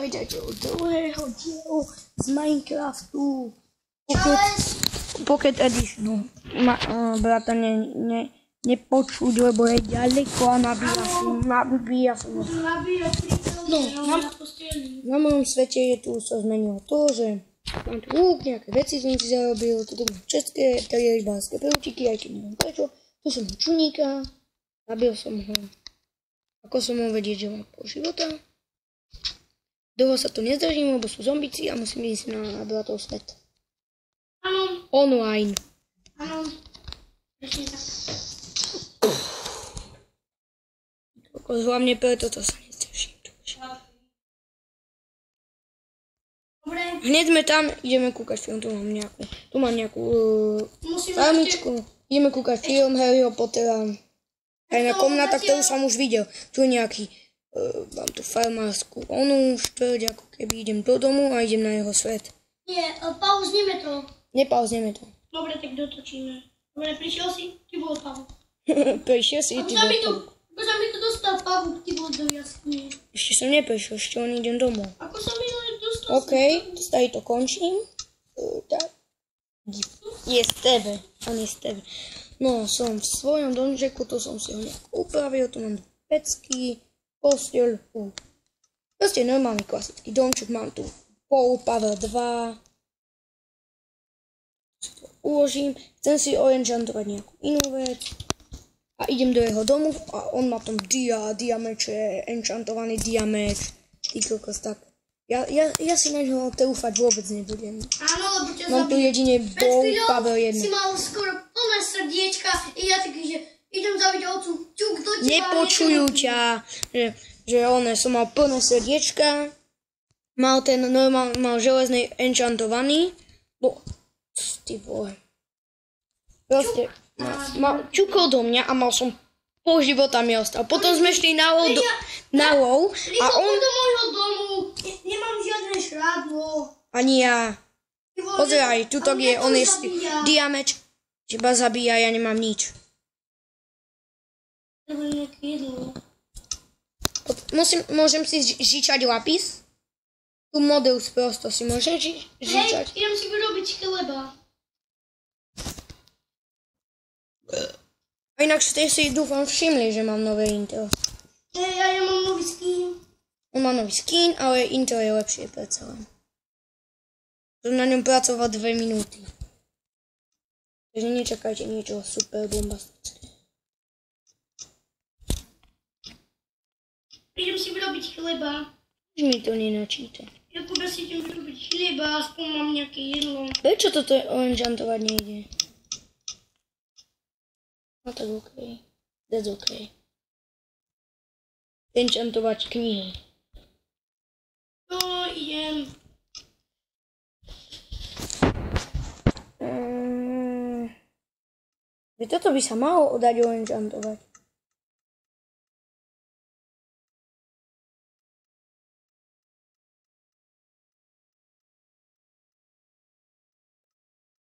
vítajte od druhého dielu z Minecraftu Pocket Editionu. Brata nepočuť, lebo je ďaleko a nabíja sa. No, na mojom svete je tu sa zmenilo to, že mám tu lúk, nejaké veci som si zarobil, tu mám české, rybárske prútiky, aj keď neviem prečo. Tu som mám čuníka, zabil som ho. Ako som mohol vedieť, že mám pol života. Dlho sa tu nezdržím, lebo sú zombici a musím ísť na bratov svet. Áno. Online. Áno. Presne tak. Hlavne preto to sa nezdržím. Dobre. Hneď sme tam, ideme kúkať film, tu mám nejakú farmičku. Ideme kúkať film Harryho Pottera. Aj na komnata, ktorú som už videl. Tu je nejaký, mám tu farmárskú štvrť, ako keby idem do domu a idem na jeho svet. Nie, pauzneme to. Nepauzneme to. Dobre, tak dotočíme. Dobre, prišiel si, ty bol pavúk. Prišiel si, ty bol pavúk. Ako sa mi to dostal pavúk, ty bol do jaskyne. Ešte som neprišiel, ešte len idem domov. Ako sa mi dostal? OK, tady to končím. Tak. Je z tebe, on je z tebe. No, som v svojom domčeku, to som si ho nejak upravil, tu mám pecky, posteľku. Proste normálny klasický domček, mám tu Power 2. Si to uložím, chcem si oenchantovať nejakú inú vec. A idem do jeho domu a on má tam diameče, enchantovaný diameč. Ty kokos, tak. Ja si na ňo trúfať vôbec nebudem. Áno, lebo ťa mám tu jedine Power 1. Si mal skoro plné srdiečka i ja taký, že idem zabiť ovcu. Čuk, do teba. Nepočujú ťa, že som mal plné srdiečka. Mal ten normálny, mal železný enchantovaný. Ty vole. Proste, čukol do mňa a mal som pol života mi ostal. Potom sme šli na lov a on... do môjho domu. Nemám žiadne šrádlo. Ani ja. Pozeraj, tuto je, on je diameč. Teba zabíja, ja nemám nič. Môžem si žičať lapis? Tu model prosto si môžem žičať. Hej, idem si vyrobiť chleba. A inak ste si dúfam všimli, že mám nové intro. Ja mám nový skin. On má nový skin, ale intro je lepšie predsa len. Som na ňom pracoval 2 minúty. Takže nečakajte niečo super bombastické. Idem si vyrobiť chleba. Už mi to nenačíta. Jakube si idem vyrobiť chleba, aspoň mám nejaké jedlo. Prečo toto enchantovať nejde? No tak okej. That's okej. Enchantovať knihy. No, idem. Toto by sa malo dať enchantovať.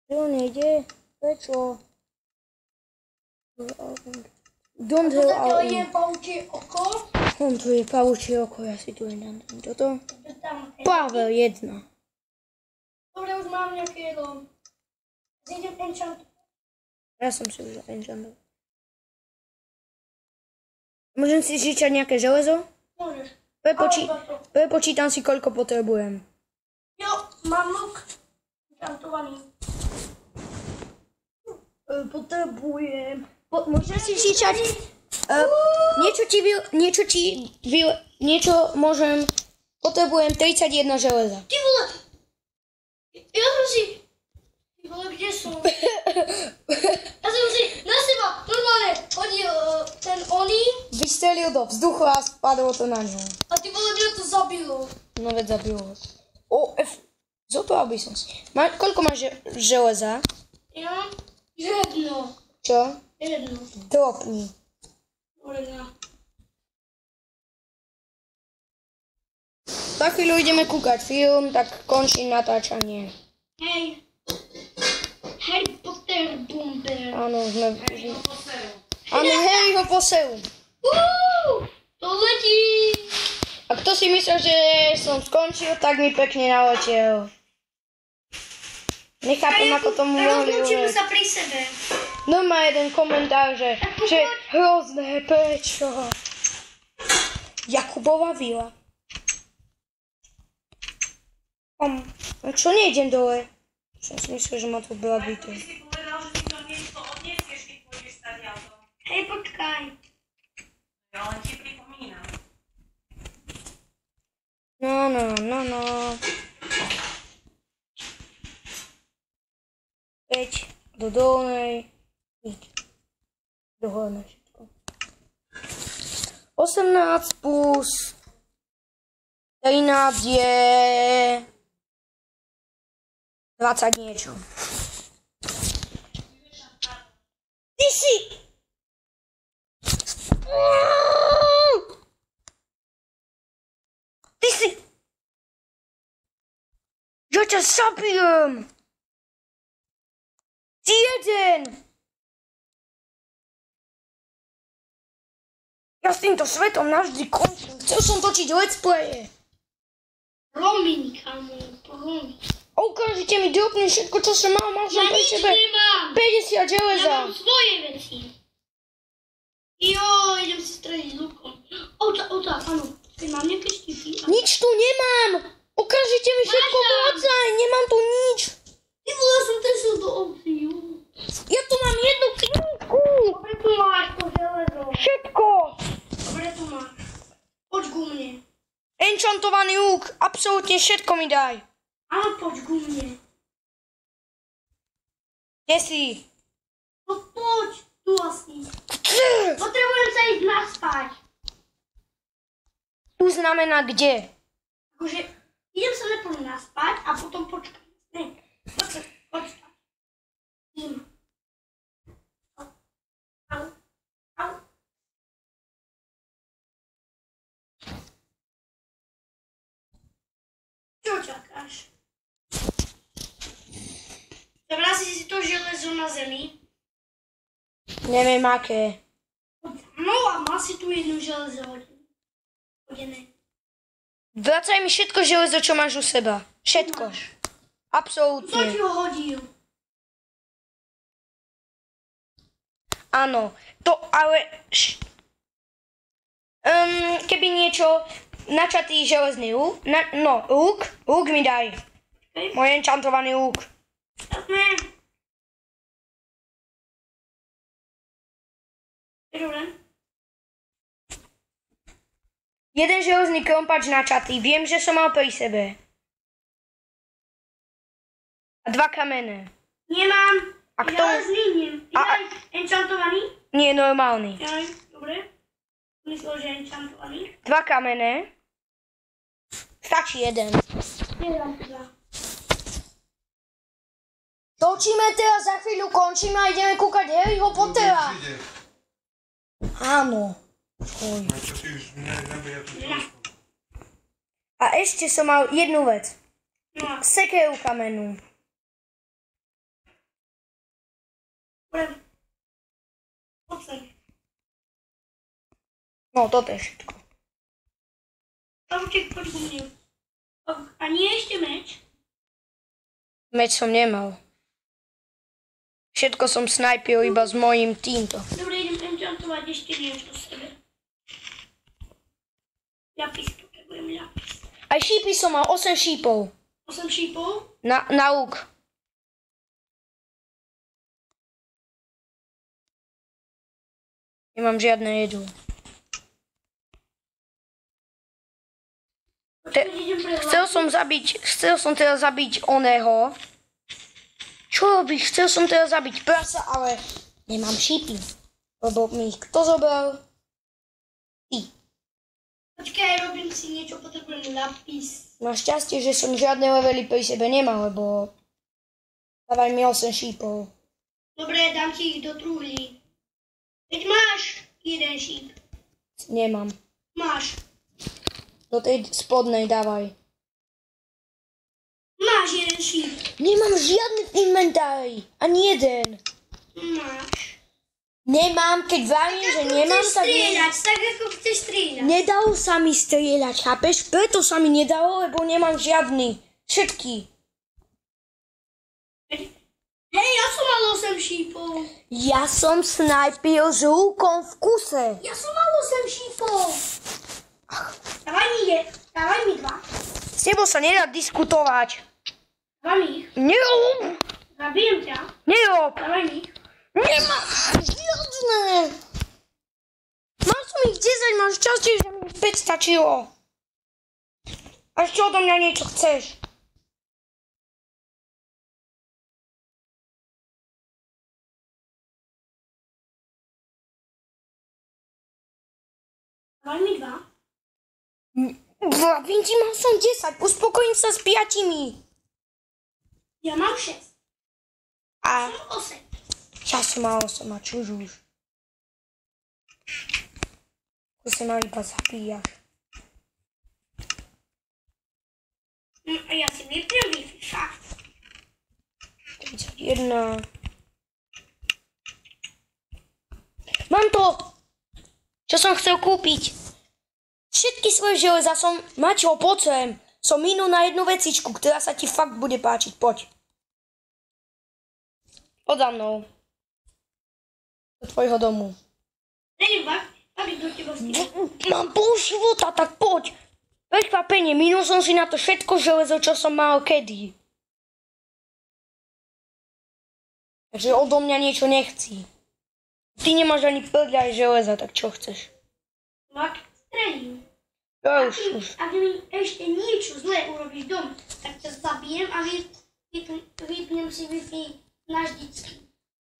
To nejde? Prečo? Don't have to je pavúčie oko. Tu je pavúčie oko, ja si tu enchantujem toto. Power 1. Dobre, už mám nejaké jedlo. Zidem enchantovať. Ja som si už enchantoval. Môžem si žičať nejaké železo? Môžeš. Prepočítam si, koľko potrebujem. Jo, mám luk enchantovaný. Potrebujem. Môžem si žičať? Niečo môžem. Potrebujem 31 železa. Ty vole! Ja som si... Ty vole, kde som? Ja som si na seba normálne hodil ten oný. Vystrelil do vzduchu a spadlo to na ňo. A ty vole, mňa to zabilo. No veď zabilo ho. Zopral by som si. Koľko máš železa? Ja? Jedno. Čo? Jedno. Dropni. Za chvíľu ideme kúkať film, tak končím natáčanie. Hej. Harry Potter bomber. Áno, Áno, Harryho poseru. To letí. A kto si myslel, že som skončil, tak mi pekne naletel. Nechápem, ako tomu mohli Rozlúčime uleť. sa pri sebe. No má jeden komentár, že hrozné, prečo? Jakubova vila. Čo nejdem dole? Som si myslel, že ma to byla bytý. Ty si povedal, že si to miesto odniesieš, keď pôjdeš stadiaľto. Hej, počkaj. Ja len ti pripomínam. No. 5 do dolnej. Do hornej všetko. 18 plus 13 je 20 niečo. Ty si... Ty si... Ja ťa zabijem! Ty jeden! Ja s týmto svetom navždy končím. Chcel som točiť let's playe. Promiň, kamu, promiň. Okamžite mi dropni všetko, čo som mal. Mal som Ja pre nič sebe nemám. 50 Ja železa. mám svoje veci. Jo, idem si strediť lukom. Ota, áno. Ty mám nejaké štípy? Nič tu nemám. Okamžite mi všetko Máš tam. vracaj. Nemám tu nič. Ty vole, ja som tesil do ovci, jo. Ja tu mám jednu knižku. Dobre, tu máš to železo. Všetko. Dobre, tu máš. Poď ku mne. Enchantovaný lúk. Absolútne všetko mi daj. Áno, poď ku mne. Kde si? No poď, tu asi. Potrebujem sa ísť naspať. Tu znamená kde? Akože, idem sa najprv naspať a potom počkaj. Ne, poď spať. Idem. Au. Čo čakáš? Zabral si to železo na zemi. Neviem aké. No a mal si tu jednu železo hodené. Vracaj mi všetko železo, čo máš u seba. Všetko. Kto Absolútne. ti ho hodil? Áno. To ale... keby niečo... Načatý železný lúk. Lúk mi daj. Okay. Môj enchantovaný lúk. Jasné. Dobre. Jeden železný krompač načatý. Viem, že som mal pri sebe. A 2 kamenné. Nemám. A k tomu- Železný nem. Ty enchantovaný? Nie, normálny. Jaj, dobre. Myslel, že enchantovaný. 2 kamenné. Stačí jeden. Nedám teda. Točíme teraz, za chvíľu končíme a ideme kúkať Harryho Pottera. Áno. Oj. Čo si už nebija tú trošku. A ešte som mal jednu vec. No, Sekeru kamennú. dobre. Poď sem. No, toto je všetko. Pavček, poď ku mne. A nie ešte meč? Meč som nemal. Všetko som snajpil iba s mojím týmto. Dobre, idem enchantovať ešte niečo z sebe. Ľapis, potrebujem ľapis. Aj šípy som mal, 8 šípov. 8 šípov? Na lúk. Nemám žiadne jedlo. Chcel som teda zabiť oného. Čo robíš? Chcel som teda zabiť prasa, ale nemám šípy. Lebo mi ich kto zobral? Ty. Počkaj, robím si niečo, potrebujem ľapis. Našťastie, že som žiadne levely pri sebe nemal, lebo dávaj mi 8 šípov. Dobre, dám ti ich do truhly. Veď máš jeden šíp. Nemám. Máš. Do tej spodnej dávaj. Máš jeden šíp. Nemám žiadny inventári. Ani jeden. Máš. Nemám, keď vravím, že nemám, tak tak ako chceš strieľať. nedalo sa mi strieľať, chápeš? Preto sa mi nedalo, lebo nemám žiadny. Všetky. Hej, ja som mal 8 šípov. Ja som snajpil s lúkom v kuse. Ja som mal 8 šípov. Dávaj mi 2. S tebou sa nedá diskutovať. Dávaj mi ich. Nerob. Zabijem ťa. Nerob. Dávaj mi ich. Nemám žiadne. Mal som ich 10, máš šťastie, že mi 5 stačilo. A ešte odo mňa niečo chceš. Dávaj mi 2. Vinci, mal som 10, uspokojím sa s 5. Ja mám 6. A Mám 8. ja som mal 8 a čuž už. Kuse ma iba zabíjaš. A ja si vypnem Wi-Fi, fakt. 31. Mám to! Čo som chcel kúpiť? Všetky svoje železa som... Maťo, poď sem. Som minul na jednu vecičku, ktorá sa ti fakt bude páčiť. Poď. Poď za mnou. Do tvojho domu. Tak do teba stýlim. Mám pol života, tak poď. Prekvapenie, minul som si na to všetko železo, čo som mal kedy. Takže odo mňa niečo nechci. Ty nemáš ani prdľaj železa, tak čo chceš? Tak strelím. Ja už. Ak mi ešte niečo zlé urobíš dom, tak ťa zabijem a vypnem si Wi-Fi navždycky.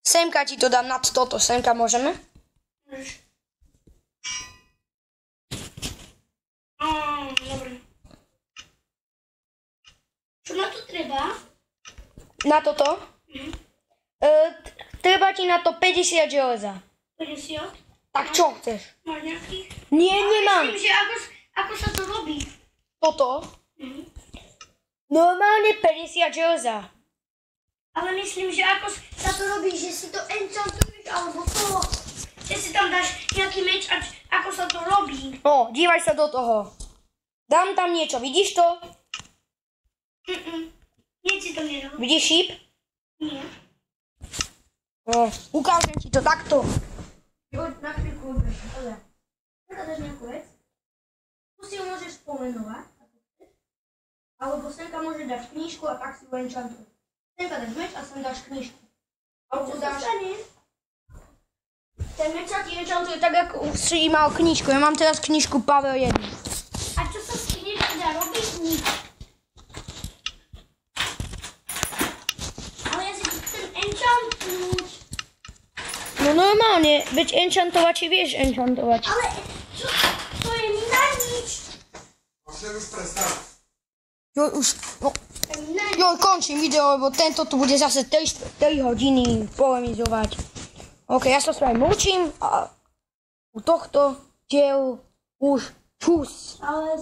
Semka ti to dám nad toto. Semka môžeme? Dobre. Čo na to treba? Na toto? Treba ti na to 50 železa. 50? Tak čo chceš? Máš nejakých? Nie, nemám. Myslím, že ako sa to robí. Toto? Normálne 50 železa. Ale myslím, že ako sa to robí, že si to enchantuješ, alebo to, že si tam dáš nejaký meč a ako sa to robí. No, dívaj sa do toho. Dám tam niečo, vidíš to? Nie si to nedal. Vidíš šíp? Nie. No, ukážem ti to takto. Jo, na chvíľku odbežím. Dobre. Teraz dáš nejakú vec. Tu si ju môžeš spomenovať. Alebo semka môže dať knižku a tak si ju enchantuje. Semka dáš meč a sem dáš knižku. Alebo dáš... Ten meč sa ti enchantuje tak, ako si mal knižku. Ja mám teraz knižku Pavel 1. A čo sa s knižkou dá robiť? Nič. Ale ja si tu chcem enchantuť. No normálne, veď enchantovať či vieš enchantovať. Ale čo? To je mi na nič. Môžem už prestať. Jo, už, no. Jo, končím video, lebo tento tu bude zase 3 hodiny polemizovať. OK, ja sa s vami mlčím a u tohto dielu už čus. Ale